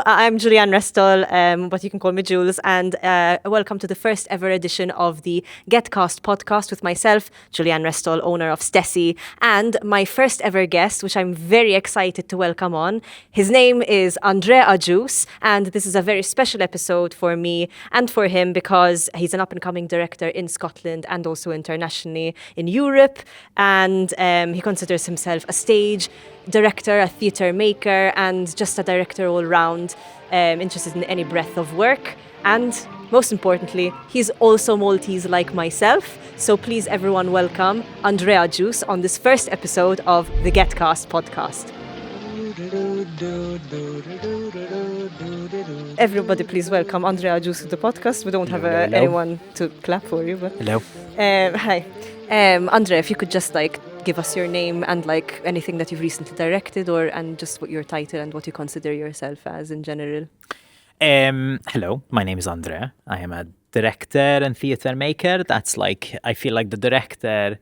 I'm Julianne Restall, but you can call me Jules, and welcome to the first ever edition of the Getcast podcast with myself, Julianne Restall, owner of Stessie, and my first ever guest, which I'm very excited to welcome on. His name is André Agius, and this is a very special episode for me and for him because he's an up-and-coming director in Scotland and also internationally in Europe, and he considers himself a stage director, a theatre maker, and just a director all round, interested in any breadth of work. And most importantly, he's also Maltese like myself. So please everyone welcome André Agius on this first episode of the Getcast podcast. Everybody please welcome André Agius to the podcast. We don't have anyone to clap for you, but hello. Hi. André, if you could just give us your name and anything that you've recently directed, and just what your title and what you consider yourself as in general. Hello, my name is André. I am a director and theatre maker. That's I feel like the director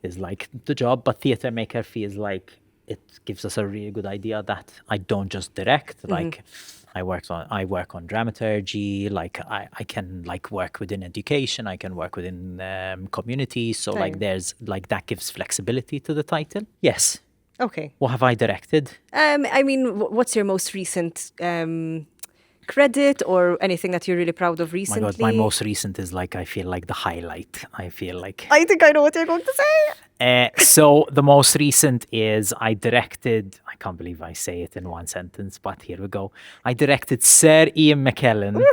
is the job, but theatre maker feels like it gives us a really good idea that I don't just direct. I work on dramaturgy. I can work within education. I can work within communities. So there's that gives flexibility to the title. Yes. Okay. What have I directed? What's your most recent credit or anything that you're really proud of recently? My God, my most recent is I feel like the highlight. I feel like I think I know what you're going to say. So the most recent is I directed, I can't believe I say it in one sentence, but here we go. I directed Sir Ian McKellan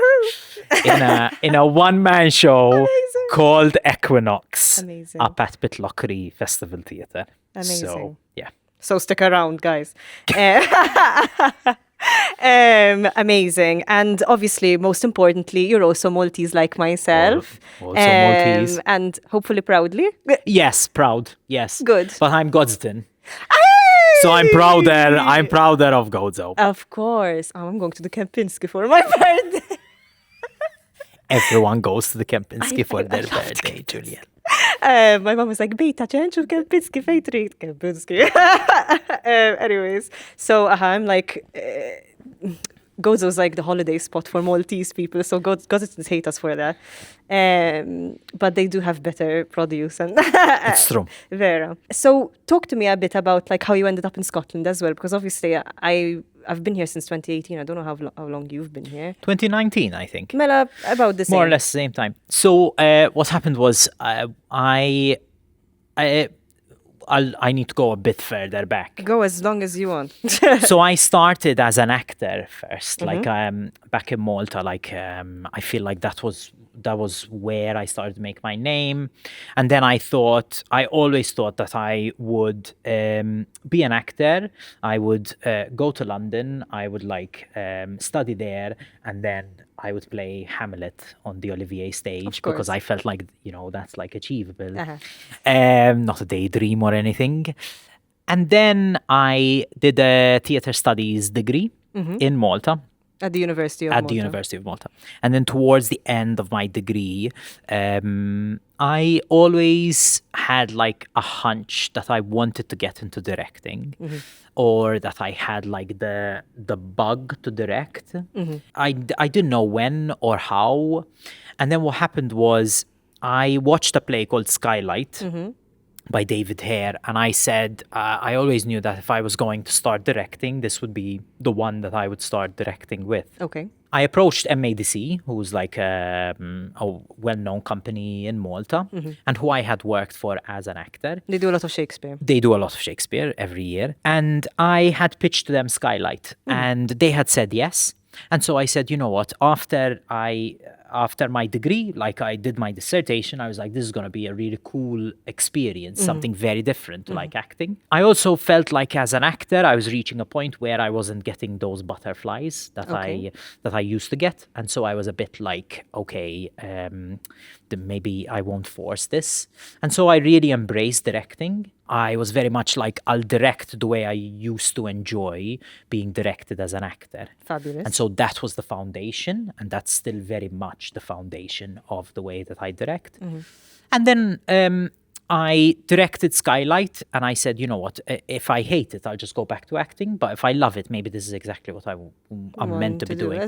in a one-man show called Equinox up at Pitlochry Festival Theatre. Amazing. So, yeah. So stick around, guys. Amazing. And obviously, most importantly, you're also Maltese like myself. Also Maltese. And hopefully proudly. Yes, proud. Yes. Good. But I'm Godsden. So I'm prouder of Godzo. Of course. I'm going to the Kempinski for my birthday. Everyone goes to the Kempinski for their birthday, Julian. My mom was like, Beta, change of Kempinski, Fate Kempinski. Anyways, so I'm Gozo's the holiday spot for Maltese people, so Gozans hate us for that. But they do have better produce. And it's true. Vera. So talk to me a bit about how you ended up in Scotland as well, because obviously I've been here since 2018. I don't know how long you've been here. 2019, I think. Mela, about the same. More or less the same time. So what happened was I need to go a bit further back. Go as long as you want. So I started as an actor first, back in Malta. I feel like that was where I started to make my name. And then I always thought that I would be an actor. I would go to London. I would study there, and then I would play Hamlet on the Olivier stage because I felt that's achievable. Not a daydream or anything. And then I did a theatre studies degree in Malta. At the University of Malta. And then towards the end of my degree, I always had a hunch that I wanted to get into directing, or that I had the bug to direct. I didn't know when or how. And then what happened was I watched a play called Skylight by David Hare, and I said I always knew that if I was going to start directing, this would be the one that I would start directing with. Okay. I approached MADC, who's a well-known company in Malta, and who I had worked for as an actor. They do a lot of Shakespeare. They do a lot of Shakespeare every year. And I had pitched to them Skylight, and they had said yes. And so I said, you know what, after my degree, I did my dissertation, I was like, this is going to be a really cool experience, something very different to acting. I also felt as an actor, I was reaching a point where I wasn't getting those butterflies that I used to get. And so I was a bit maybe I won't force this. And so I really embraced directing. I was very much I'll direct the way I used to enjoy being directed as an actor. Fabulous. And so that was the foundation, and that's still very much the foundation of the way that I direct. And then I directed Skylight, and I said, you know what, if I hate it, I'll just go back to acting. But if I love it, maybe this is exactly what I'm meant to be doing.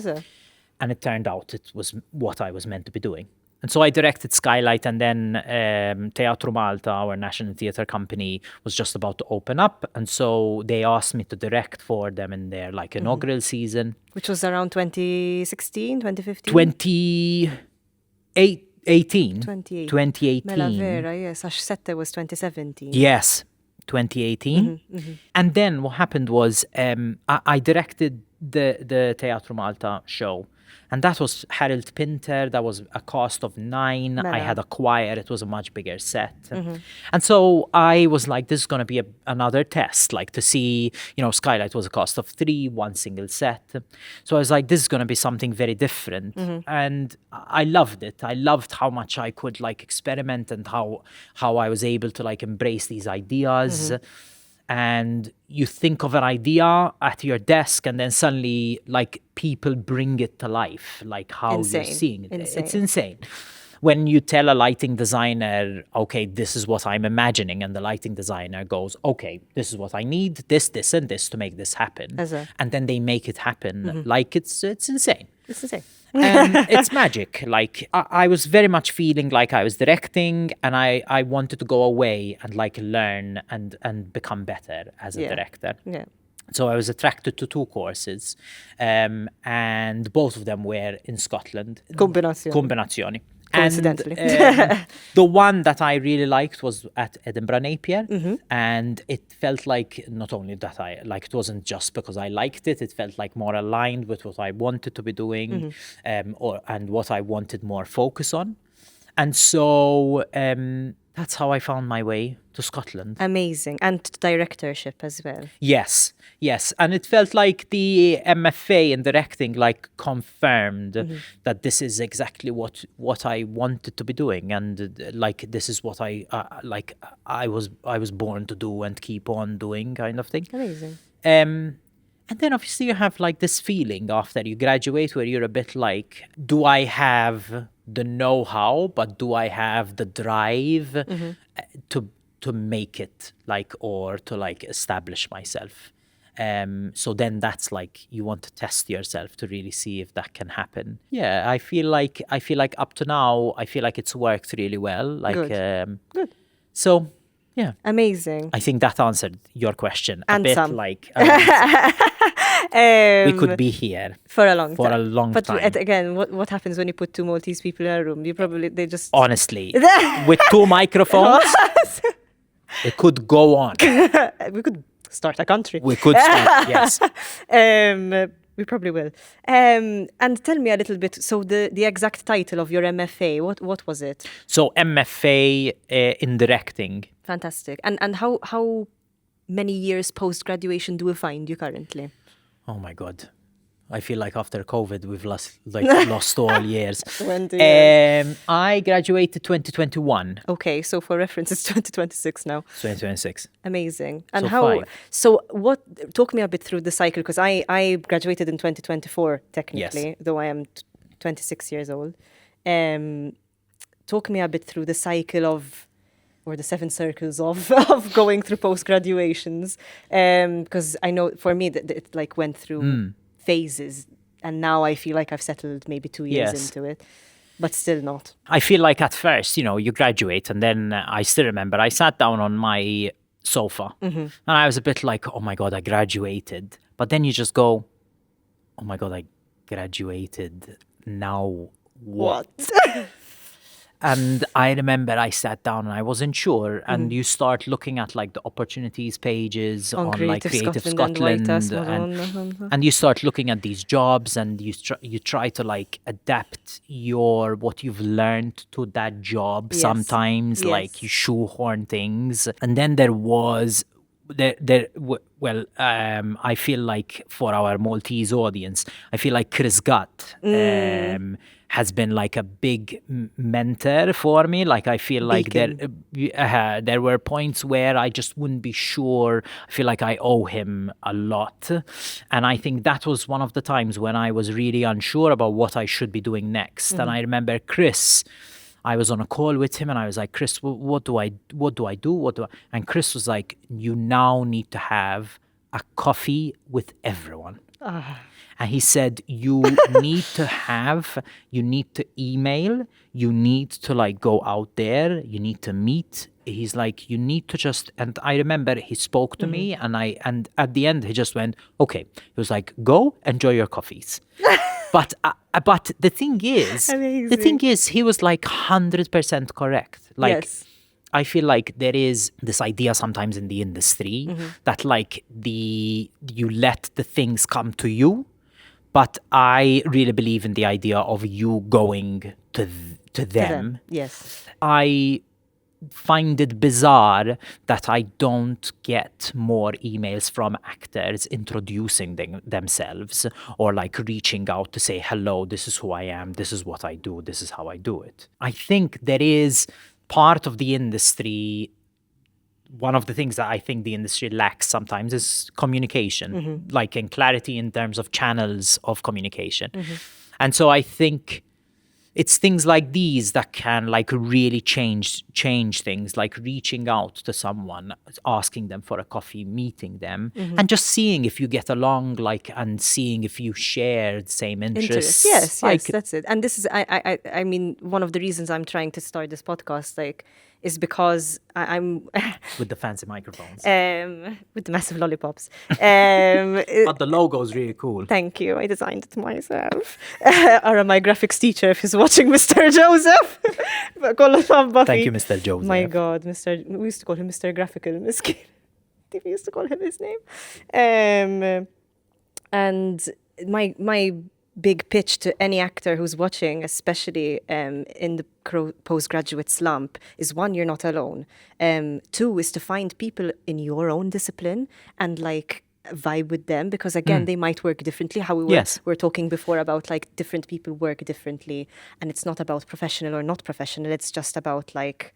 And it turned out it was what I was meant to be doing. And so I directed Skylight, and then Teatro Malta, our national theatre company, was just about to open up. And so they asked me to direct for them in their like inaugural season. Which was around 2016, 2015? 2018. 2018. Mela vera, yes. Għax sette was 2017. Yes, 2018. And then what happened was I directed the Teatro Malta show. And that was Harold Pinter. That was a cast of 9. I had a choir. It was a much bigger set. And so I was like, this is going to be another test, like to see, Skylight was a cast of 3, one single set. So I was like, this is going to be something very different. And I loved it. I loved how much I could like experiment and how I was able to like embrace these ideas. And you think of an idea at your desk, and then suddenly like people bring it to life, like how you're seeing it. It's insane. When you tell a lighting designer, okay, this is what I'm imagining, and the lighting designer goes, okay, this is what I need, this, and this to make this happen. And then they make it happen. Like it's insane. It's insane. And it's magic. Like I was very much feeling like I was directing, and I wanted to go away and like learn and become better as a director. Yeah. So I was attracted to 2 courses, and both of them were in Scotland. Combinazioni. Coincidentally. And, the one that I really liked was at Edinburgh Napier, and it felt like not only that it wasn't just because I liked it, it felt like more aligned with what I wanted to be doing, and what I wanted more focus on. And so that's how I found my way to Scotland. Amazing. And directorship as well. Yes. And it felt like the MFA in directing like confirmed that this is exactly what I wanted to be doing, and like this is what I was born to do and keep on doing, kind of thing. Amazing. And then obviously you have like this feeling after you graduate where you're a bit like, do I have the know-how, but do I have the drive to make it like, or to like establish myself? So then that's like, you want to test yourself to really see if that can happen. Yeah, I feel like up to now, I feel like it's worked really well. Like, Good. So yeah. Amazing. I think that answered your question. And a bit some. Like we could be here for a long time. But again, what happens when you put 2 Maltese people in a room? They just honestly with 2 microphones, it could go on. We could start a country. We could start. Yes. We probably will. And tell me a little bit. So the exact title of your MFA, what was it? So MFA in directing. Fantastic. And how many years post graduation do we find you currently? Oh my God. I feel like after COVID, we've lost all years. 20 years. I graduated 2021. Okay, so for reference, it's 2026 now. 2026. Amazing. And so talk me a bit through the cycle, because I graduated in 2024, technically, though I am 26 years old. Talk me a bit through the cycle or the 7 circles of going through post-graduations. Because I know for me that it like went through phases, and now I feel like I've settled maybe 2 years into it, but still not. I feel like at first, you graduate, and then I still remember I sat down on my sofa and I was a bit like, oh my God, I graduated. But then you just go, oh my God, I graduated. Now what? And I remember I sat down and I wasn't sure. And you start looking at like the opportunities pages on like Creative Scotland, and you start looking at these jobs, and you try to like adapt what you've learned to that job. Sometimes like you shoehorn things. And then I feel like for our Maltese audience, I feel like Chris Gutt has been like a big mentor for me. Like I feel like there were points where I just wouldn't be sure. I feel like I owe him a lot. And I think that was one of the times when I was really unsure about what I should be doing next. And I remember Chris, I was on a call with him and I was like, Chris, what do I do? And Chris was like, you now need to have a coffee with everyone. And he said, you need to email, you need to like go out there, you need to meet. He's like, you need to just, and I remember he spoke to me and at the end he just went, okay. He was like, go enjoy your coffees. But the thing is, he was like 100% correct. Like, Yes. I feel like there is this idea sometimes in the industry that like you let the things come to you, but I really believe in the idea of you going to them. Yes. I find it bizarre that I don't get more emails from actors introducing themselves or like reaching out to say, hello, this is who I am, this is what I do, this is how I do it. I think there is part of the industry, one of the things that I think the industry lacks sometimes is communication, like in clarity in terms of channels of communication. And so I think it's things like these that can like really change things, like reaching out to someone, asking them for a coffee, meeting them, and just seeing if you get along, like, and seeing if you share the same interests. Yes, like, that's it. And this is, I mean, one of the reasons I'm trying to start this podcast, like, is because I'm with the fancy microphones. With the massive lollipops. But the logo is really cool. Thank you. I designed it myself. Or my graphics teacher, if he's watching, Mr. Joseph. Thank you, Mr. Joseph. My God, we used to call him Mr. Graphical. Miskin. I think we used to call him his name. And my big pitch to any actor who's watching, especially in the postgraduate slump, is one, you're not alone. Two is to find people in your own discipline and like vibe with them, because again they might work differently. How we were talking before about like different people work differently, and it's not about professional or not professional, it's just about like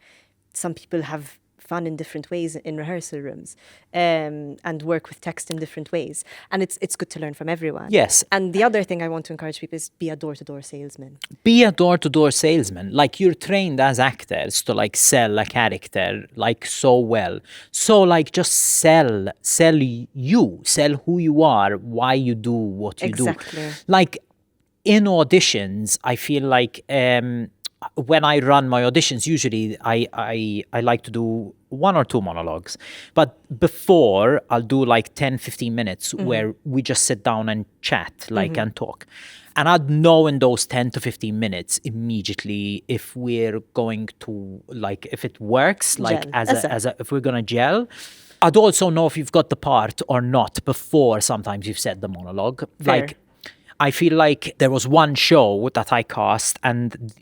some people have fun in different ways in rehearsal rooms, and work with text in different ways, and it's good to learn from everyone. Yes. And the other thing I want to encourage people is be a door-to-door salesman. Be a door-to-door salesman. Like, you're trained as actors to like sell a character like so well. So like just sell who you are, why you do what you do. Like in auditions, I feel like when I run my auditions, usually I like to do 1 or 2 monologues. But before, I'll do like 10-15 minutes where we just sit down and chat, like, and talk. And I'd know in those 10 to 15 minutes immediately if we're going to, like, if it works, like if we're going to gel. I'd also know if you've got the part or not before sometimes you've said the monologue. Fair. Like, I feel like there was one show that I cast and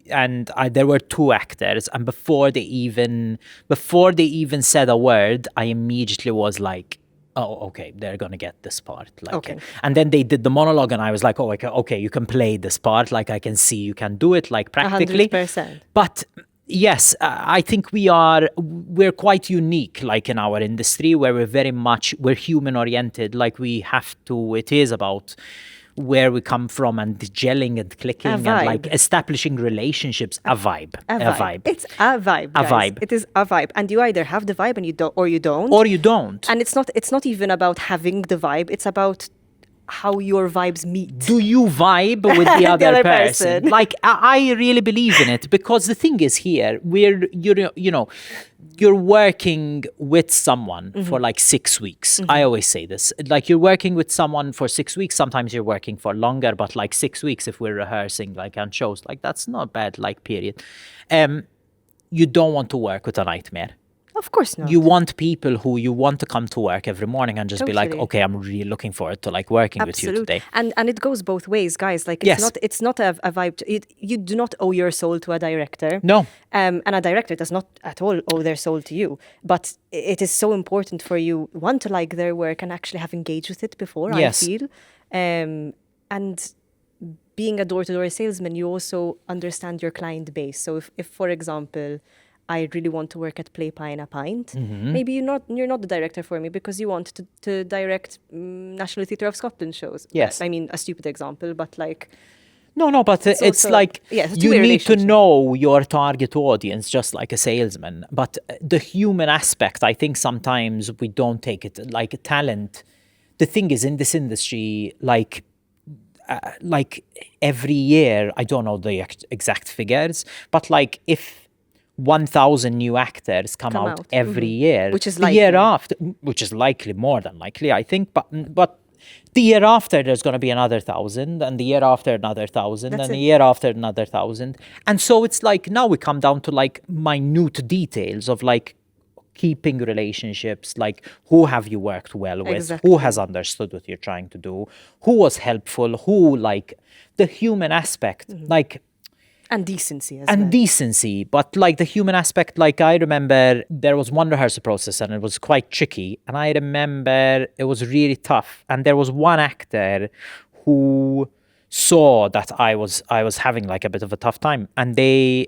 there were 2 actors, and before they even said a word, I immediately was like, oh, okay, they're gonna get this part. Like, Okay. And then they did the monologue and I was like, oh, okay, you can play this part. Like, I can see you can do it, like, practically. 100%. But yes, I think we're quite unique, like, in our industry, where we're human oriented. Like, it is about where we come from and gelling and clicking and like establishing relationships. A vibe. It's a vibe, guys. A vibe. It is a vibe, and you either have the vibe and you don't, or you don't. Or you don't. And it's not even about having the vibe. It's about how your vibes meet. Do you vibe with the other person? Like, I really believe in it, because the thing is, here you're working with someone for like 6 weeks. I always say this, like, you're working with someone for 6 weeks. Sometimes you're working for longer, but like 6 weeks if we're rehearsing, like, on shows, like, that's not bad, like, period. You don't want to work with a nightmare. Of course not. You want people who you want to come to work every morning and just be like, okay, I'm really looking forward to like working with you today. And it goes both ways, guys. Like, it's not a vibe. You do not owe your soul to a director. No. And a director does not at all owe their soul to you. But it is so important for you, one, to like their work and actually have engaged with it before, I feel. And being a door-to-door salesman, you also understand your client base. So if for example, I really want to work at Play Pie in a Pint, maybe you're not the director for me because you want to direct National Theatre of Scotland shows. Yes. I mean, a stupid example, but like... No, but it's also- like yeah, it's a you two-way need to relationship. know your target audience just like a salesman. But the human aspect, I think sometimes we don't take it like talent. The thing is, in this industry, like every year, I don't know the exact figures, but like if 1,000 new actors come out every year, Which is the year likely. after, which is likely, more than likely, I think, but the year after there's going to be another 1,000, and the year after another 1,000, That's and the it. year after another 1,000, and so it's like now we come down to like minute details of like keeping relationships, like who have you worked well with, Exactly. who has understood what you're trying to do, who was helpful, who like the human aspect, like And decency as and well. decency, but like the human aspect, like I remember there was one rehearsal process and it was quite tricky, and I remember it was really tough, and there was one actor who saw that I was having like a bit of a tough time, and they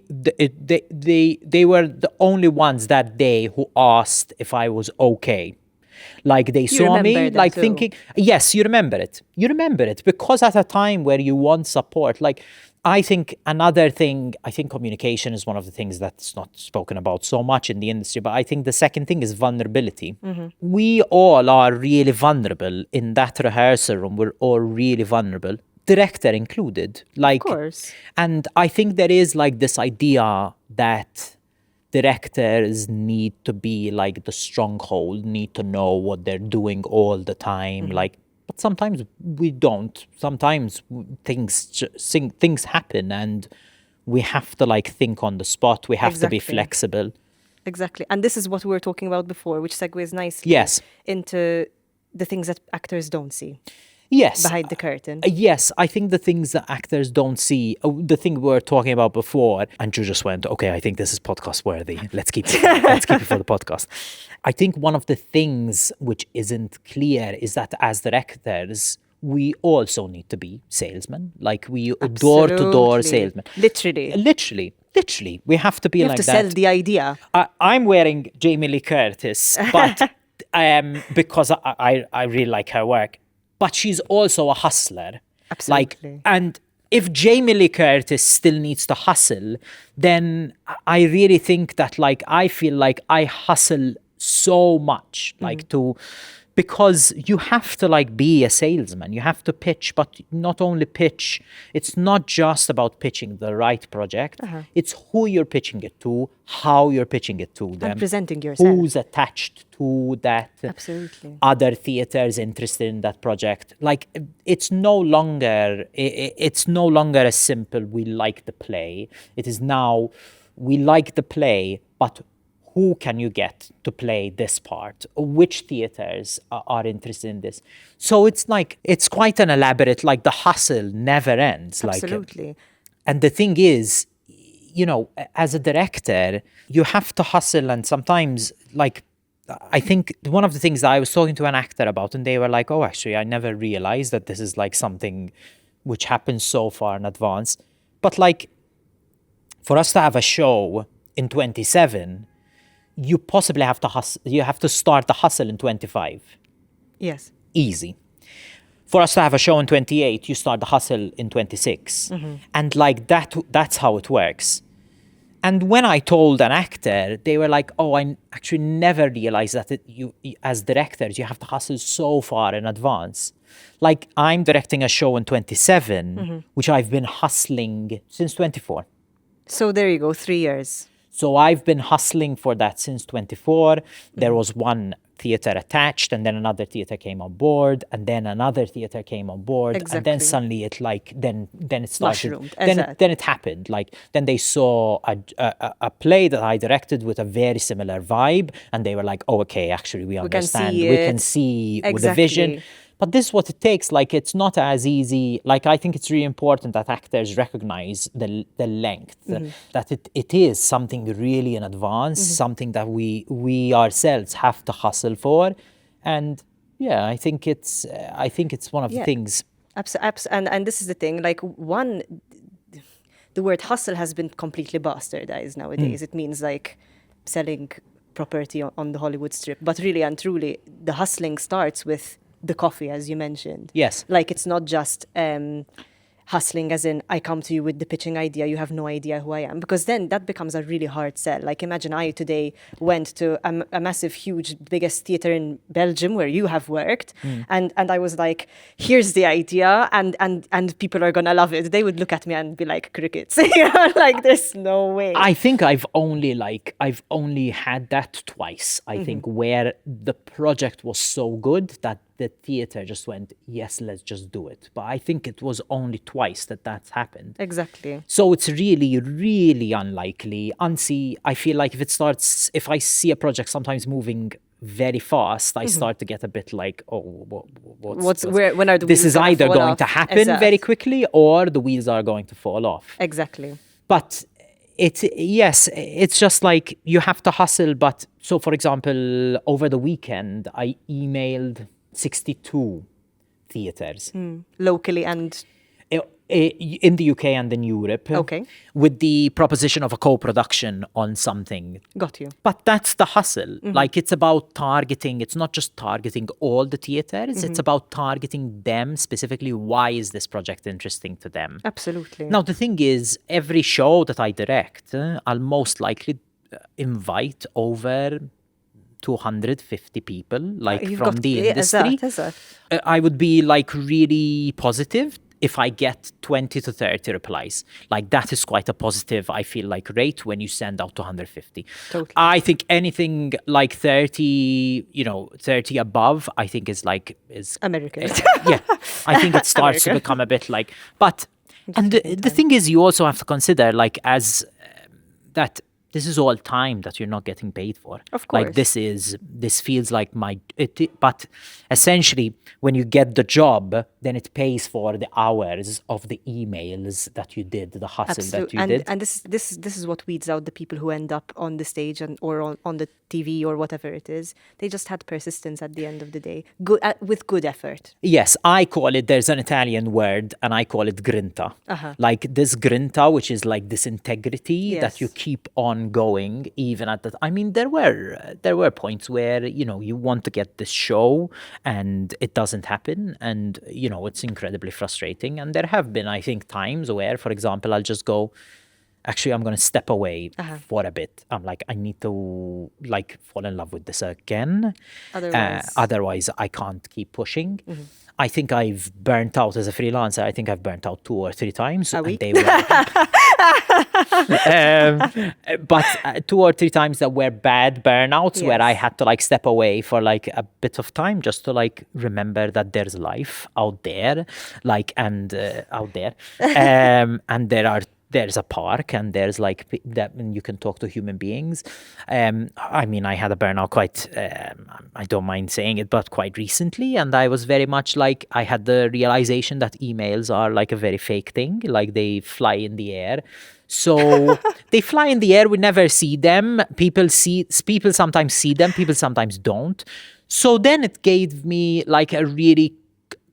were the only ones that day who asked if I was okay. Like they saw remember me, that like too. thinking, yes, you remember it. You remember it because at a time where you want support, like I think another thing, I think communication is one of the things that's not spoken about so much in the industry, but I think the second thing is vulnerability. We all are really vulnerable in that rehearsal room. We're all really vulnerable, director included. Like, course. and I think there is like this idea that directors need to be like the stronghold, need to know what they're doing all the time, like, but sometimes we don't. Sometimes things happen, and we have to like think on the spot. We have to be Exactly. flexible. Exactly. And this is what we were talking about before, which segues nicely Yes. into the things that actors don't see Yes. behind the curtain. Yes, I think the things that actors don't see, the thing we were talking about before, Andrew just went, okay, I think this is podcast worthy. Let's keep it. Let's keep it for the podcast. I think one of the things which isn't clear is that as directors, we also need to be salesmen. Like we door-to-door Absolutely. salesmen. Literally. We have to be You have like to that. sell the idea. I'm wearing Jamie Lee Curtis, but because I really like her work. But she's also a hustler. Absolutely. Like, and if Jamie Lee Curtis still needs to hustle, then I really think that like I feel like I hustle so much, like because you have to like be a salesman. You have to pitch, but not only pitch. It's not just about pitching the right project. It's who you're pitching it to, how you're pitching it to them, presenting yourself. who's attached to that. Absolutely. Other theaters interested in that project. Like it's no longer a simple we like the play. It is now we like the play, but who can you get to play this part? Which theaters are interested in this? So it's like, it's quite an elaborate, like the hustle never ends. Absolutely. And the thing is, you know, as a director, you have to hustle, and sometimes like, I think one of the things that I was talking to an actor about, and they were like, oh, actually, I never realized that this is like something which happens so far in advance. But like, for us to have a show in 27, you possibly have to hustle. You have to start the hustle in 25. Yes. Easy. For us to have a show in 28, you start the hustle in 26. And like that's how it works. And when I told an actor, they were like, oh, I actually never realized that you as directors, you have to hustle so far in advance. Like I'm directing a show in 27, which I've been hustling since 24. So there you go, 3 years. So I've been hustling for that since 24. There was one theater attached, and then another theater came on board, and then another theater came on board, and Exactly. then suddenly it like then it started. Mushroomed, Then it happened. Like then they saw a play that I directed with a very similar vibe, and they were like, "Oh, okay, actually we understand. We can see with the vision." Exactly. But this is what it takes. Like it's not as easy. Like I think it's really important that actors recognize the length, that it is something really in advance, something that we ourselves have to hustle for, and yeah, I think it's one of the things. And this is the thing. Like the word hustle has been completely bastardized nowadays. It means like selling property on the Hollywood strip, but really and truly, the hustling starts with the coffee, as you mentioned. Yes. Like it's not just hustling as in I come to you with the pitching idea, you have no idea who I am, because then that becomes a really hard sell. Like imagine I today went to a massive, huge, biggest theatre in Belgium where you have worked, and I was like, here's the idea, and people are gonna love it. They would look at me and be like, crickets. Like there's no way. I think I've only had that twice. I think where the project was so good that the theatre just went, yes, let's just do it. But I think it was only twice that's happened. Exactly. So it's really, really unlikely. I feel like if I see a project sometimes moving very fast, I start to get a bit like, oh, when are the wheels this is either fall going off? to happen very quickly or the wheels are going to fall off. Exactly. But it's just like you have to hustle. But so, for example, over the weekend, I emailed 62 theatres. Locally and in the UK and in Europe. Okay. With the proposition of a co-production on something. Got you. But that's the hustle. Like it's about targeting. It's not just targeting all the theatres. It's about targeting them specifically. Why is this project interesting to them? Absolutely. Now, the thing is, every show that I direct, I'll most likely invite over 250 people, like from the industry. I would be like really positive if I get 20 to 30 replies. Like that is quite a positive, I feel like, rate when you send out 250. Totally. I think anything like 30, 30 above, I think is American. Yeah, I think it starts to become a bit like, and the thing is, you also have to consider like as that this is all time that you're not getting paid for. Of course. Like this feels like but essentially when you get the job, then it pays for the hours of the emails that you did, the hustle that you did. And this is what weeds out the people who end up on the stage or on the TV or whatever it is. They just had persistence at the end of the day, with good effort. Yes, I call it, there's an Italian word, and I call it grinta. Like this grinta, which is like this integrity that you keep on going even at that. I mean, there were points where, you want to get this show and it doesn't happen, and, it's incredibly frustrating. And there have been, I think, times where, for example, I'll just go, actually, I'm going to step away for a bit. I'm like, I need to fall in love with this again. Otherwise, I can't keep pushing. I think I've burnt out as a freelancer. I think I've burnt out 2 or 3 times. And they were, but 2 or 3 times that were bad burnouts where I had to step away for a bit of time just to remember that there's life out there, and there's a park and there's that you can talk to human beings. I mean, I had a burnout quite, I don't mind saying it, but quite recently. And I was very much I had the realization that emails are a very fake thing. They fly in the air. So they fly in the air. We never see them. People sometimes see them. People sometimes don't. So then it gave me a really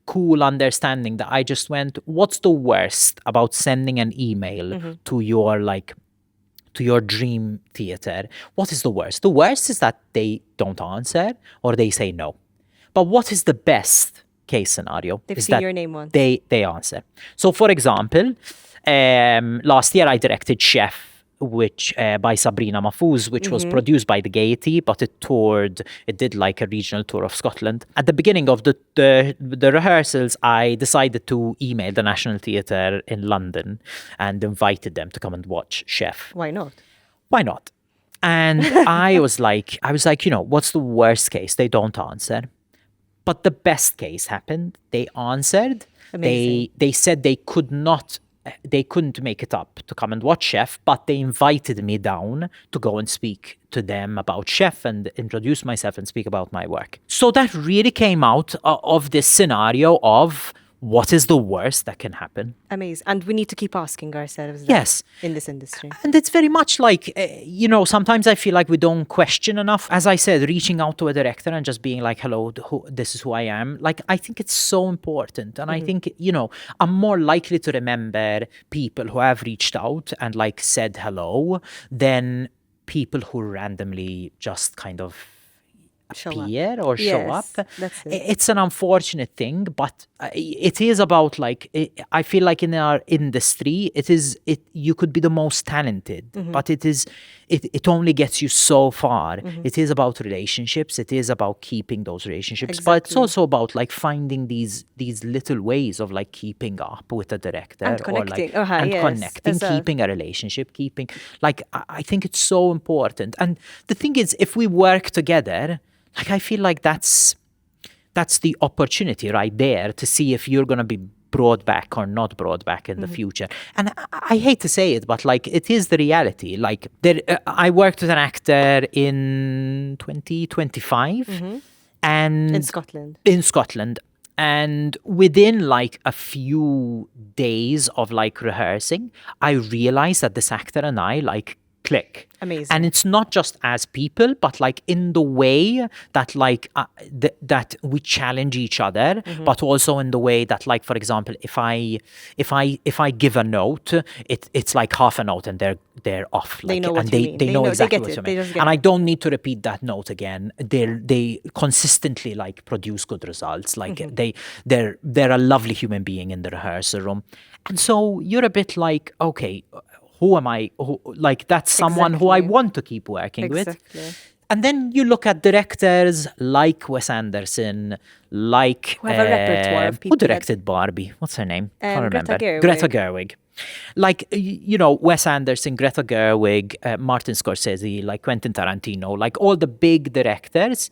cool understanding that I just went, what's the worst about sending an email to your dream theatre? What is the worst? The worst is that they don't answer or they say no. But what is the best case scenario? They've seen your name once. They answer. So for example, last year I directed Chef, which by Sabrina Mahfouz, which was produced by the Gaiety, but it did a regional tour of Scotland. At the beginning of the rehearsals, I decided to email the National Theatre in London and invited them to come and watch Chef. Why not? Why not? And I was like, what's the worst case? They don't answer. But the best case happened. They answered. Amazing. They said they couldn't make it up to come and watch Chef, but they invited me down to go and speak to them about Chef and introduce myself and speak about my work. So that really came out of this scenario of what is the worst that can happen. Amazing. And we need to keep asking ourselves that yes. in this industry. And it's very much sometimes I feel like we don't question enough. As I said, reaching out to a director and just being like, hello, this is who I am. I think it's so important. And I think, I'm more likely to remember people who have reached out and said hello than people who randomly just kind of appear or show up. That's it. It's an unfortunate thing, but it is about like I feel like in our industry you could be the most talented, but it only gets you so far. It is about relationships. It is about keeping those relationships, but it's also about like finding these little ways of like keeping up with a director and connecting. or like and Yes, connecting, keeping a relationship, keeping like I think it's so important. And the thing is, if we work together, like I feel like that's the opportunity right there to see if you're going to be brought back or not brought back in the future. And I hate to say it, but like it is the reality. Like I worked with an actor in 2025 and in Scotland. And within like a few days of like rehearsing, I realized that this actor and I like click. Amazing. And it's not just as people, but like in the way that like that we challenge each other, but also in the way that like, for example, if I give a note, it's like half a note and they're off. Like, they know what and you they, mean. they know exactly they what get you it. mean. They just get And I it. don't need to repeat that note again. They consistently like produce good results. Like they're a lovely human being in the rehearsal room. And so you're a bit like, okay, who am I? Like that's someone who I want to keep working with. And then you look at directors like Wes Anderson, like who have a repertoire of people. Who directed Barbie? What's her name? Can't remember. Greta Gerwig. Like you know, Wes Anderson, Greta Gerwig, Martin Scorsese, like Quentin Tarantino, like all the big directors.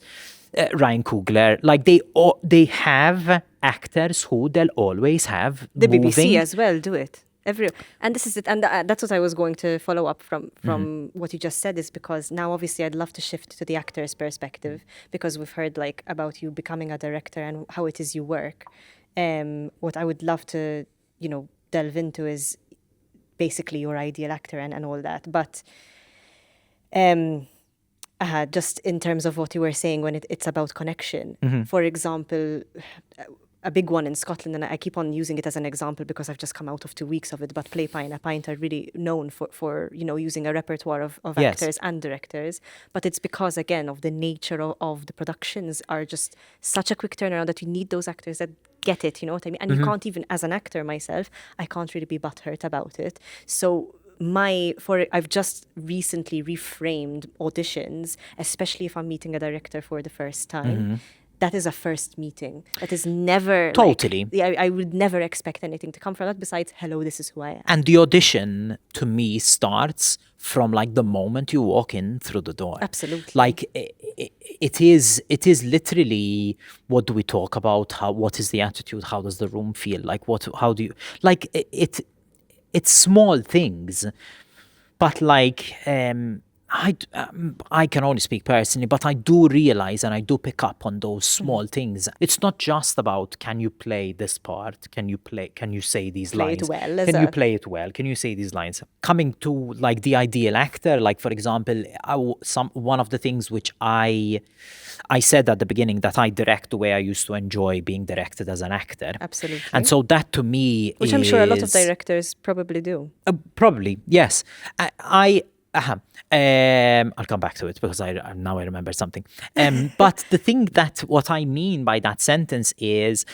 Ryan Coogler, like they have actors who they'll always have. The moving. BBC as well do it. And this is it, and that's what I was going to follow up from what you just said, is because now obviously I'd love to shift to the actor's perspective, because we've heard like about you becoming a director and how it is you work. What I would love to delve into is basically your ideal actor and all that, but just in terms of what you were saying when it's about connection, for example, a big one in Scotland, and I keep on using it as an example because I've just come out of 2 weeks of it, but Play Pint a Pint are really known for using a repertoire of actors and directors, but it's because, again, of the nature of the productions are just such a quick turnaround that you need those actors that get it, you know what I mean? And you can't even, as an actor myself, I can't really be butthurt about it. So I've just recently reframed auditions, especially if I'm meeting a director for the first time. That is a first meeting. That is never... Totally. I would never expect anything to come from that besides, hello, this is who I am. And the audition, to me, starts from like the moment you walk in through the door. Absolutely. Like it is literally, what do we talk about? What is the attitude? How does the room feel? Like how do you... Like it's small things, but like... I can only speak personally, but I do realize and I do pick up on those small things. It's not just about, can you play this part? Can you say these lines? Play it well. Can you play it well? Can you say these lines? Coming to like the ideal actor, like for example, one of the things which I said at the beginning, that I direct the way I used to enjoy being directed as an actor. Absolutely. And so that to me Which I'm sure a lot of directors probably do. Probably, yes. I'll come back to it because now I remember something. But the thing what I mean by that sentence is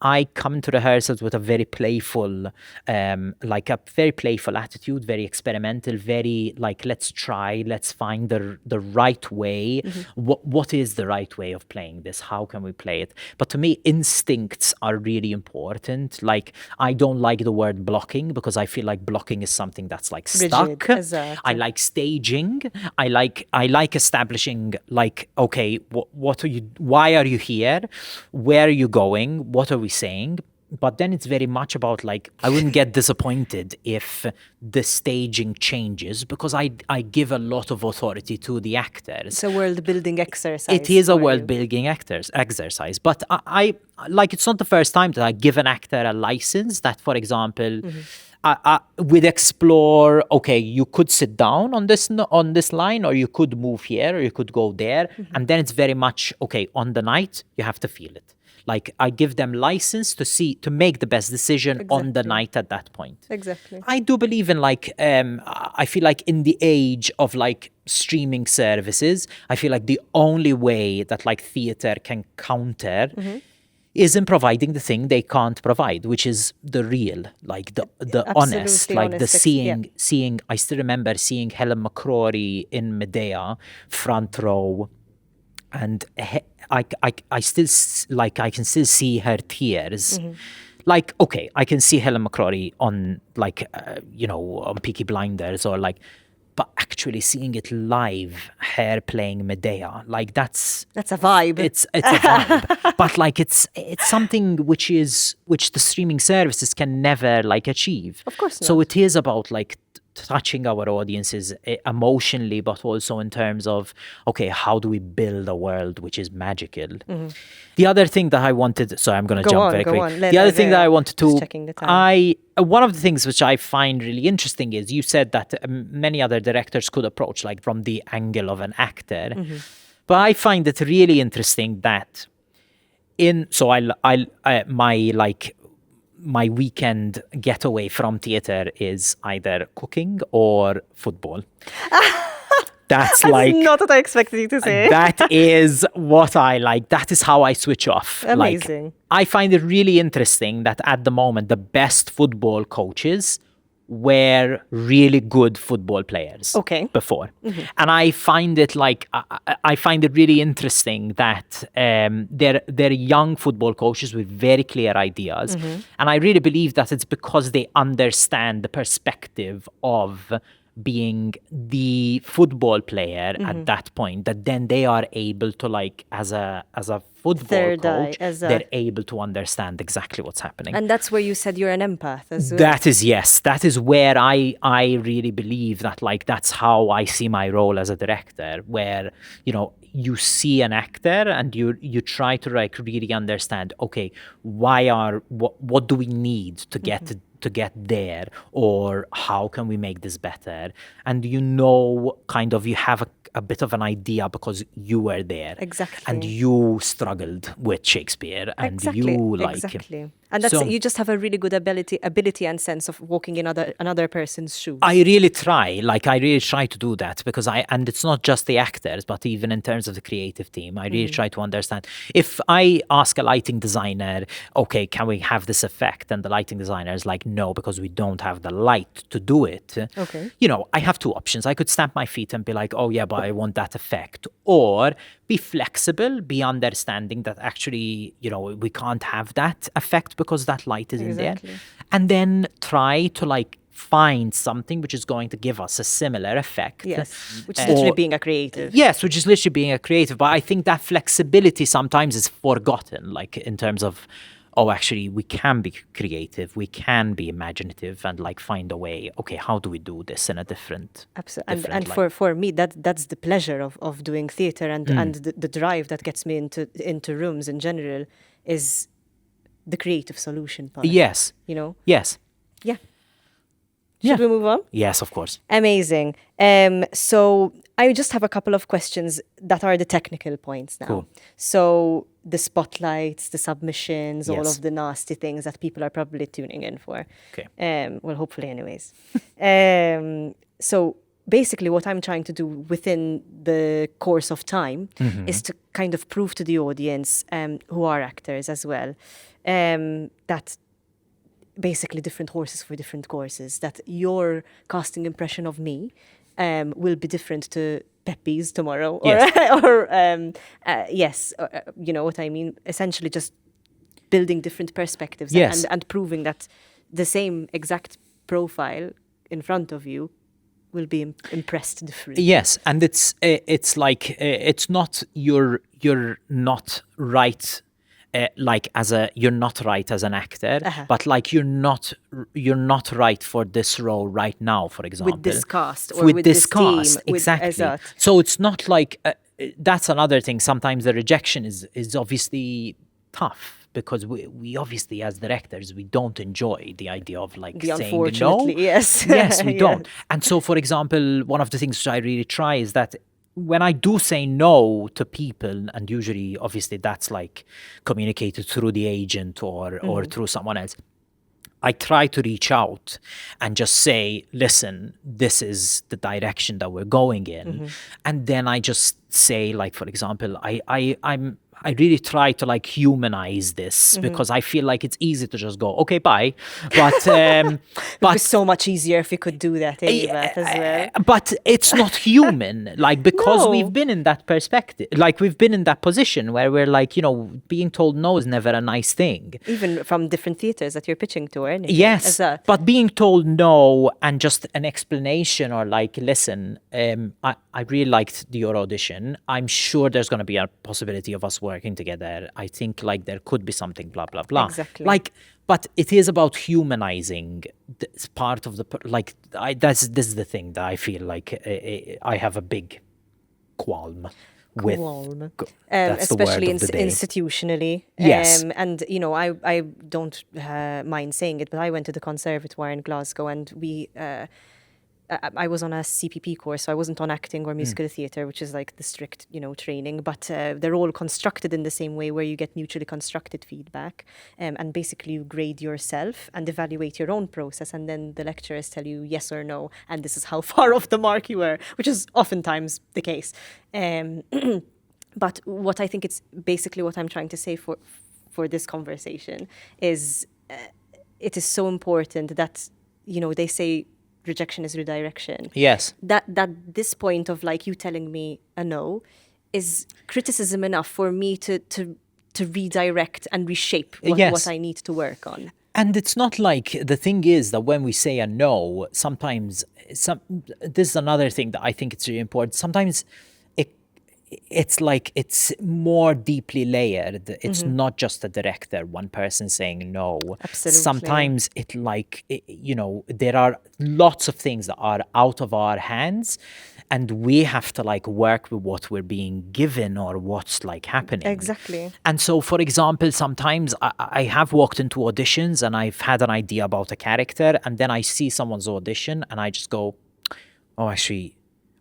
I come into rehearsals with a very playful, attitude, very experimental, very like, let's find the right way. What is the right way of playing this? How can we play it? But to me, instincts are really important. Like, I don't like the word blocking because I feel like blocking is something that's like stuck. Rigid, exactly. I like staging. I like establishing, like, okay, what are you? Why are you here? Where are you going? What are we saying? But then it's very much about like, I wouldn't get disappointed if the staging changes because I give a lot of authority to the actors. It's a world building exercise. It is a world building exercise. But I like, it's not the first time that I give an actor a license that, for example, we'd explore, okay, you could sit down on this line, or you could move here, or you could go there. And then it's very much, okay, on the night, you have to feel it. Like, I give them license to make the best decision on the night at that point. Exactly. I do believe in like, I feel like in the age of like streaming services, I feel like the only way that like theatre can counter isn't providing the thing they can't provide, which is the real, like the honest, like the seeing. I still remember seeing Helen McCrory in Medea, front row, and I still like I can still see her tears. Like, okay, I can see Helen McCrory on like on Peaky Blinders or like. But actually seeing it live, her playing Medea, like that's a vibe. It's a vibe, but like it's something which the streaming services can never like achieve. Of course not. So it is about like touching our audiences emotionally, but also in terms of, okay, how do we build a world which is magical? The other thing that I wanted, so I'm going to jump very quick. The other thing that I wanted to, one of the things which I find really interesting is you said that many other directors could approach like from the angle of an actor, but I find it really interesting that my weekend getaway from theatre is either cooking or football. That's like not what I expected you to say. That is what I like. That is how I switch off. Amazing. Like, I find it really interesting that at the moment the best football coaches were really good football players before. And I find it like I find it really interesting that they're young football coaches with very clear ideas. And I really believe that it's because they understand the perspective of being the football player at that point, that then they are able to like as a football coach, they're able to understand exactly what's happening. And that's where you said you're an empath as well. That is where I really believe that like that's how I see my role as a director, where you see an actor and you try to like really understand, okay, what do we need to get to get there, or how can we make this better? And kind of you have a bit of an idea because you were there. Exactly. And you struggled with Shakespeare and Exactly. And that's you just have a really good ability and sense of walking in another person's shoes. I really try to do that because and it's not just the actors, but even in terms of the creative team, I really try to understand. If I ask a lighting designer, okay, can we have this effect? And the lighting designer is like, no, because we don't have the light to do it. Okay. I have two options. I could stamp my feet and be like, oh yeah, but I want that effect. Or be flexible, be understanding that actually, we can't have that effect because that light isn't there. And then try to like find something which is going to give us a similar effect. Yes, which is literally being a creative. Yes, which is literally being a creative. But I think that flexibility sometimes is forgotten, like in terms of, oh, actually, we can be creative, we can be imaginative and like find a way, okay, how do we do this in a different... Absolutely. And for me, that's the pleasure of doing theatre and the drive that gets me into rooms in general is the creative solution part. Yes. Yes. Yeah. Should we move on? Yes, of course. Amazing. So I just have a couple of questions that are the technical points now. Cool. So the spotlights, the submissions, all of the nasty things that people are probably tuning in for. Okay. Well, hopefully anyways. So basically what I'm trying to do within the course of time is to kind of prove to the audience who are actors as well, that basically different horses for different courses, that your casting impression of me will be different to Pepe's tomorrow. Yes. You know what I mean? Essentially just building different perspectives and proving that the same exact profile in front of you will be impressed differently. Yes, and it's like it's not you're not right. You're not right as an actor, but like you're not right for this role right now, for example. With this cast or with this cast, team, exactly. So it's not like that's another thing. Sometimes the rejection is obviously tough because we obviously as directors we don't enjoy the idea of like saying no. Yes, we don't. And so, for example, one of the things which I really try is that when I do say no to people, and usually, obviously, that's like communicated through the agent or through someone else, I try to reach out and just say, listen, this is the direction that we're going in. And then I just say, like, for example, I really try to like humanize this because I feel like it's easy to just go, okay, bye. But It would be so much easier if we could do that, Eva, as well. but it's not human, like, because No. we've been in that perspective, like we've been in that position where we're like, being told no is never a nice thing. Even from different theatres that you're pitching to, or anything. Yes, but being told no and just an explanation or like, listen, I really liked your audition. I'm sure there's going to be a possibility of us working together. I think like there could be something, blah, blah, blah. Exactly. Like, but it is about humanizing this part of the, this is the thing that I feel like I have a big qualm with. That's Especially the word of the day. institutionally. Yes. And, I don't mind saying it, but I went to the conservatoire in Glasgow, and I was on a CPP course, so I wasn't on acting or musical theatre, which is like the strict, training, but they're all constructed in the same way, where you get mutually constructed feedback, and basically you grade yourself and evaluate your own process, and then the lecturers tell you yes or no, and this is how far off the mark you were, which is oftentimes the case. But what I think it's basically what I'm trying to say for this conversation is it is so important that, they say rejection is redirection. Yes. That this point of like you telling me a no is criticism enough for me to redirect and reshape what I need to work on. And it's not like, the thing is that when we say a no, sometimes this is another thing that I think it's really important. Sometimes it's like it's more deeply layered. It's not just a director, one person saying no. Absolutely. Sometimes there are lots of things that are out of our hands, and we have to like work with what we're being given or what's like happening. Exactly. And so, for example, sometimes I have walked into auditions and I've had an idea about a character, and then I see someone's audition and I just go, oh, actually,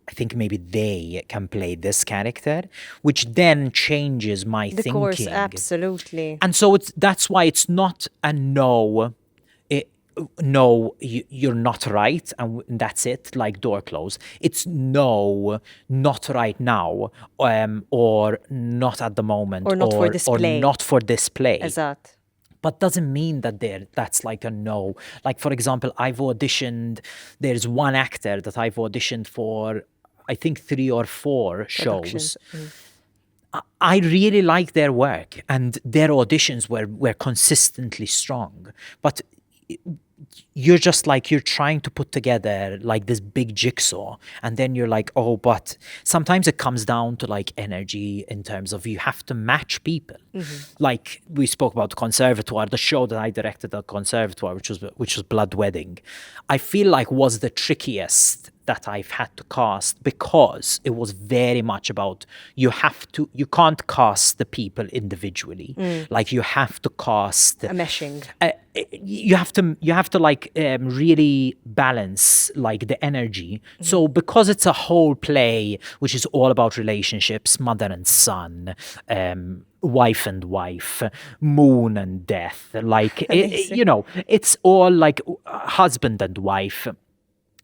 I think maybe they can play this character, which then changes my thinking. Of course, absolutely. And so that's why it's not a no. No, you're not right, and that's it, like door close. It's no, not right now, or not at the moment, or not for display. Or not for display. Exactly. But doesn't mean that that's like a no. Like, for example, there's one actor that I've auditioned for, I think 3 or 4 shows. I really like their work, and their auditions were consistently strong. But you're just like, you're trying to put together like this big jigsaw, and then you're like, oh, but sometimes it comes down to like energy, in terms of you have to match people. Like we spoke about the conservatoire, the show that I directed at conservatoire, which was Blood Wedding, I feel like was the trickiest that I've had to cast, because it was very much about you can't cast the people individually. Like you have to cast a meshing. You have to like really balance like the energy. So because it's a whole play which is all about relationships, mother and son, wife and wife, moon and death, like it's all like husband and wife.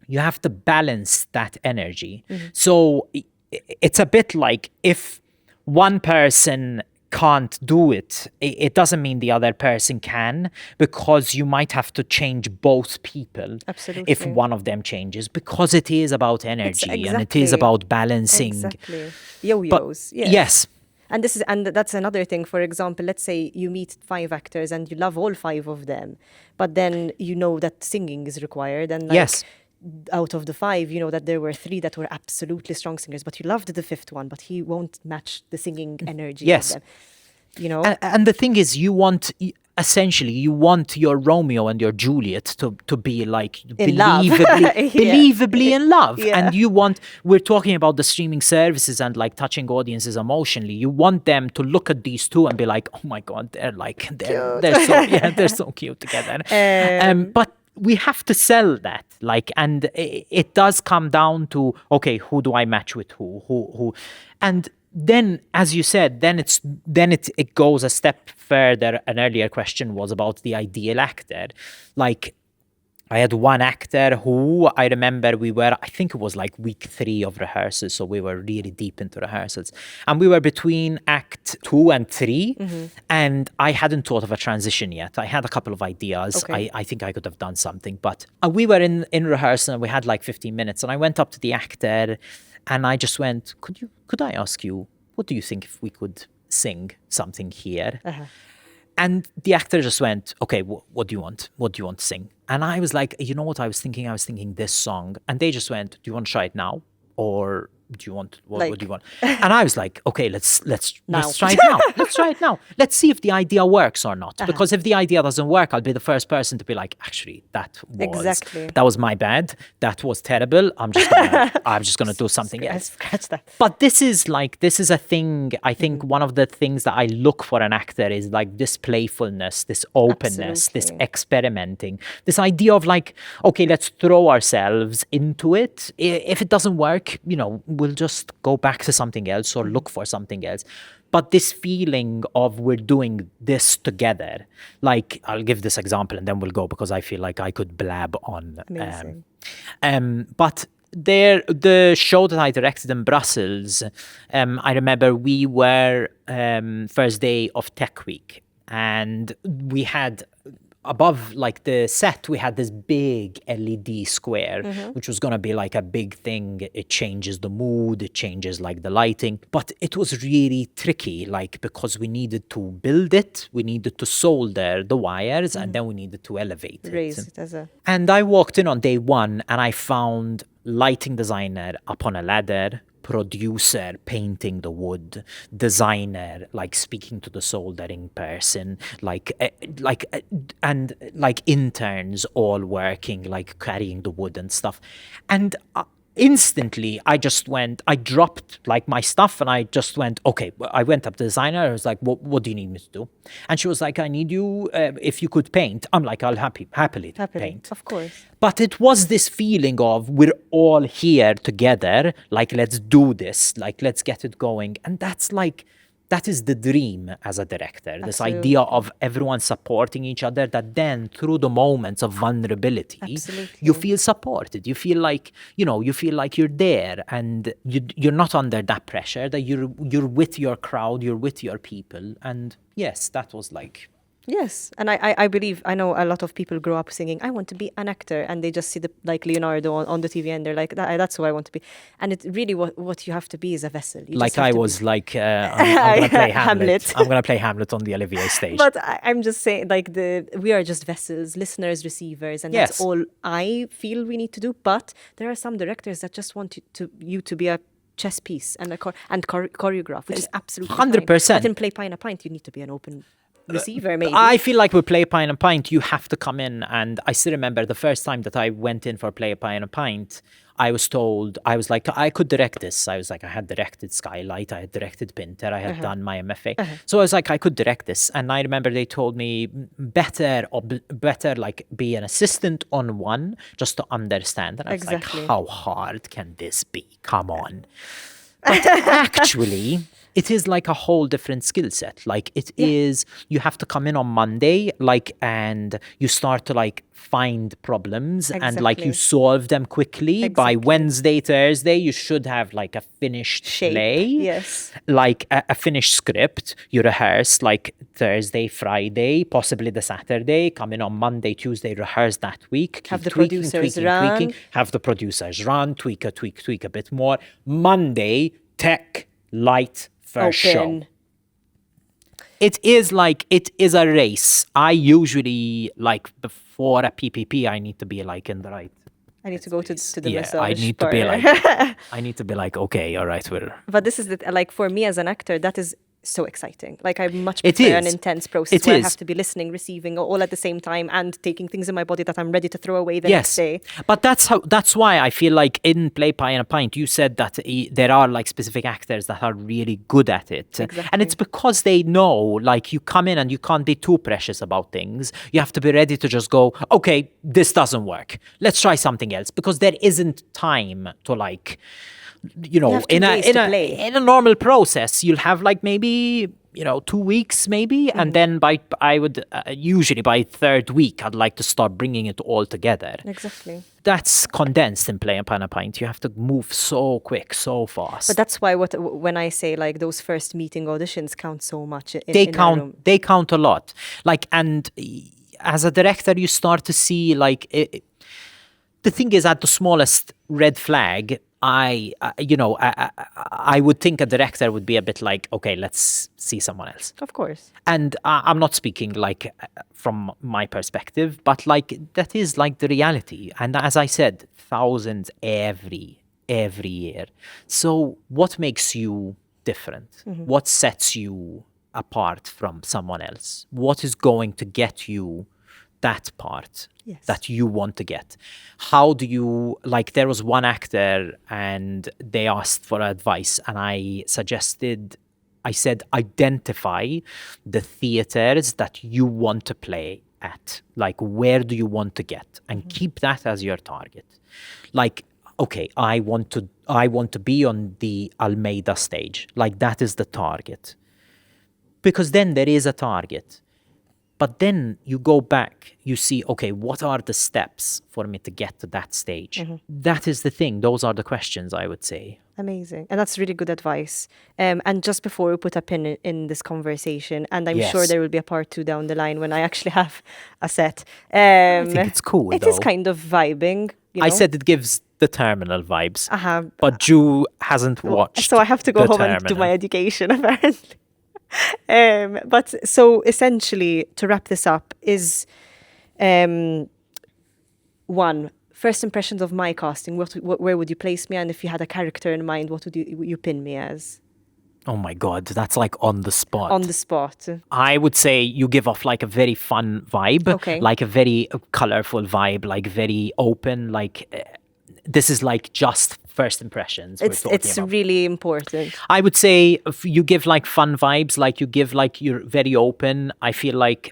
You have to balance that energy. So it's a bit like, if one person can't do it, it doesn't mean the other person can, because you might have to change both people. Absolutely. If one of them changes, because it is about energy and it is about balancing. Exactly. Yo-yos. Yes. And that's another thing. For example, let's say you meet 5 actors and you love all 5 of them, but then you know that singing is required, and like, yes. Out of the 5, you know that there were 3 that were absolutely strong singers, but you loved the 5th one, but he won't match the singing energy. Yes. Of them, And the thing is, essentially you want your Romeo and your Juliet to be like believably in love. Yeah. And we're talking about the streaming services and like touching audiences emotionally. You want them to look at these two and be like, oh my God, they're so cute together. But we have to sell that, like, and it does come down to, okay, who do I match with who, and then, as you said, then it goes a step further. An earlier question was about the ideal actor. Like, I had one actor who I remember I think it was like week 3 of rehearsals. So we were really deep into rehearsals. And we were between act 2 and 3. And I hadn't thought of a transition yet. I had a couple of ideas. Okay. I think I could have done something. But we were in rehearsal and we had like 15 minutes. And I went up to the actor and I just went, could I ask you, what do you think if we could sing something here? And the actor just went, okay, what do you want? What do you want to sing? And I was like, you know what I was thinking? I was thinking this song. And they just went, do you want to try it now? Or do you want, what do you want? And I was like, okay, let's try it now. Let's try it now. Let's see if the idea works or not. Because if the idea doesn't work, I'll be the first person to be like, actually, that was my bad. That was terrible. I'm just gonna do something else. Scratch that. But this is a thing. I think one of the things that I look for an actor is like this playfulness, this openness, this experimenting, this idea of like, okay, let's throw ourselves into it. If it doesn't work, we'll just go back to something else or look for something else. But this feeling of we're doing this together, like I'll give this example and then we'll go because I feel like I could blab on. Amazing. But the show that I directed in Brussels, I remember we were first day of Tech Week and we had above like the set, we had this big LED square, which was going to be like a big thing. It changes the mood, it changes like the lighting, but it was really tricky, like because we needed to build it, we needed to solder the wires, and then we needed to elevate Raise it as a... And I walked in on day 1 and I found lighting designer up on a ladder, producer painting the wood, designer like speaking to the soldering person, and like interns all working, like carrying the wood and stuff. And instantly I dropped like my stuff and I just went, okay, I went up to the designer. I was like, what do you need me to do? And she was like, I need you, if you could paint. I'm like, I'll happily paint. Of course. But it was this feeling of we're all here together, like, let's do this, like, let's get it going. And that is the dream as a director, this idea of everyone supporting each other, that then through the moments of vulnerability, you feel supported. You feel like, you're there and you're not under that pressure, that you're with your crowd, you're with your people. And yes, that was like... Yes, and I believe, I know a lot of people grow up singing, I want to be an actor, and they just see like Leonardo on the TV and they're like, that's who I want to be. And it's really what you have to be is a vessel. I'm going to play Hamlet. I'm going to play Hamlet on the Olivier stage. But I'm just saying, like, we are just vessels, listeners, receivers, and that's all I feel we need to do. But there are some directors that just want you to be a chess piece and choreograph, which is absolutely 100%. Fine. But in Play Pie in a Pint, you need to be an open receiver, maybe. I feel like with Play Pie in a Pint, you have to come in. And I still remember the first time that I went in for Play Pie in a Pint, I was told, I was like, I could direct this. I was like, I had directed Skylight, I had directed Pinter, I had done my MFA. So I was like, I could direct this. And I remember they told me, better like be an assistant on one, just to understand. And I was like, how hard can this be? Come on. But actually... it is like a whole different skill set. Like it is, you have to come in on Monday, like, and you start to like find problems and like you solve them quickly. By Wednesday, Thursday, you should have like a finished play, like a finished script. You rehearse like Thursday, Friday, possibly the Saturday, come in on Monday, Tuesday, rehearse that week. Have the producers run. Have the producers run, tweak a bit more. Monday, tech, light, first show. It is a race. I usually, like, before a PPP, I need to be like in the right. I need to go to the massage. I need to be like, okay, all right, But this is like, for me as an actor, that is so exciting. Like, I much prefer an intense process where I have to be listening, receiving all at the same time, and taking things in my body that I'm ready to throw away the next day. But that's why I feel like in Play Pie in a Pint, you said that there are like specific actors that are really good at it. And it's because they know, like, you come in and you can't be too precious about things. You have to be ready to just go, okay, this doesn't work. Let's try something else, because there isn't time to like... in a normal process, you'll have like maybe 2 weeks maybe, and then I would usually by third week I'd like to start bringing it all together. Exactly. That's condensed in Play Upon a Pint. You have to move so quick, so fast. But that's why when I say like those first meeting auditions count so much. They count a lot. Like, and as a director, you start to see like the thing is, at the smallest red flag, I would think a director would be a bit like, okay, let's see someone else. Of course. And I'm not speaking like from my perspective, but like that is like the reality. And as I said, thousands every year. So what makes you different? What sets you apart from someone else? What is going to get you that part that you want to get? How do you, like, there was one actor and they asked for advice, and I said identify the theaters that you want to play at. Like, where do you want to get, and keep that as your target. Like, okay, I want to be on the Almeida stage. Like, that is the target, because then there is a target. But then you go back, you see, okay, what are the steps for me to get to that stage? That is the thing. Those are the questions, I would say. Amazing. And that's really good advice. And just before we put a pin in this conversation, and I'm sure there will be a part 2 down the line when I actually have a set. I think it's cool, It is kind of vibing. I said it gives the Terminal vibes, but Ju hasn't watched. So I have to go home and do my education, apparently. But so essentially, to wrap this up, is one, first impressions of my casting. Where would you place me, and if you had a character in mind, what would you pin me as? Oh my God, that's like on the spot. On the spot. I would say you give off like a very fun vibe, like a very colorful vibe, like very open, like this is like just first impressions. It's really important. I would say if you give like fun vibes, like you give like you're very open. I feel like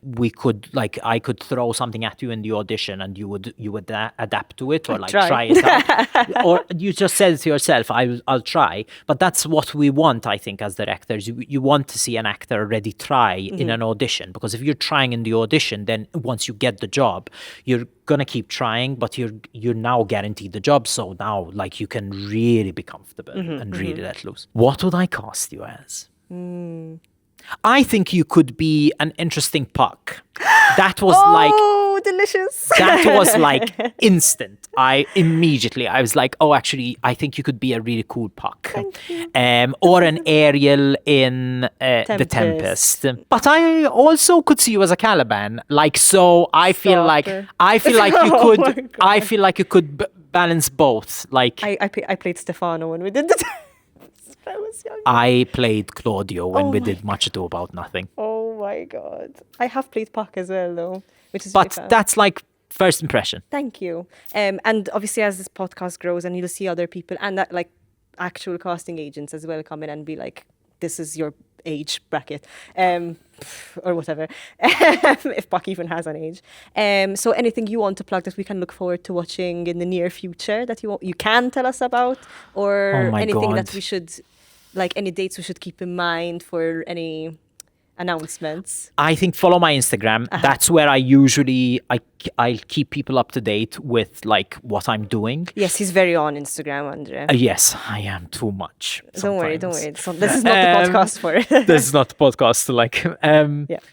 I could throw something at you in the audition and you would adapt to it, or like try it out. Or you just said to yourself, I'll try. But that's what we want, I think, as directors. You want to see an actor already try in an audition, because if you're trying in the audition, then once you get the job, you're gonna keep trying, but you're now guaranteed the job. So now like you can really be comfortable and really let loose. What would I cast you as? I think you could be an interesting puck. That was delicious. That was like instant. I was like, oh, actually, I think you could be a really cool puck. Or an Ariel in The Tempest. But I also could see you as a Caliban. Like, so I feel like you could. I feel like you could balance both. Like I played Stefano when we did the. I was young. I played Claudio when we did Much Ado About Nothing. Oh my God. I have played Puck as well, though, which is But that's like first impression. Thank you. And obviously as this podcast grows and you'll see other people and that like actual casting agents as well come in and be like, this is your age bracket, or whatever, if Puck even has an age. So anything you want to plug that we can look forward to watching in the near future that you can tell us about, or anything that we should, like any dates we should keep in mind for any announcements? I think follow my Instagram. That's where I usually I'll keep people up to date with like what I'm doing. Yes, he's very on Instagram, André. Yes, I am too much. Don't worry. This is not the podcast for it. This is not the podcast to like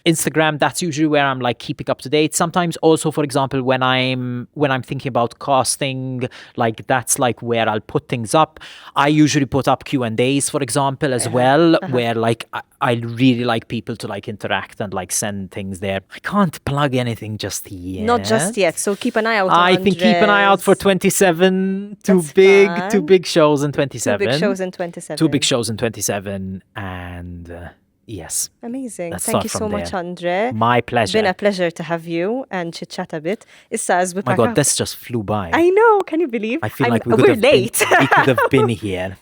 Instagram. That's usually where I'm like keeping up to date. Sometimes also, for example, when I'm thinking about casting, like that's like where I'll put things up. I usually put up Q&As, for example, as well, where like I really like people to like interact and like send things there. I can't plug anything just yet. Not just yet. So keep an eye out. I think keep an eye out for 27. Two big shows in 27. 2 big shows in 27. And yes. Amazing. Thank you so much, André. My pleasure. It's been a pleasure to have you and chit chat a bit. Oh my God, this just flew by. I know. Can you believe? I feel like we're late. We could have been here.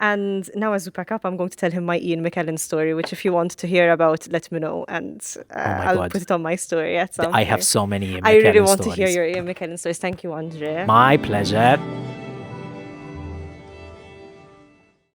And now as we pack up, I'm going to tell him my Ian McKellan story, which if you want to hear about, let me know. And I'll put it on my story at some point. I have so many Ian McKellan stories. I really want stories. to hear your Ian McKellan stories. Thank you, André. My pleasure.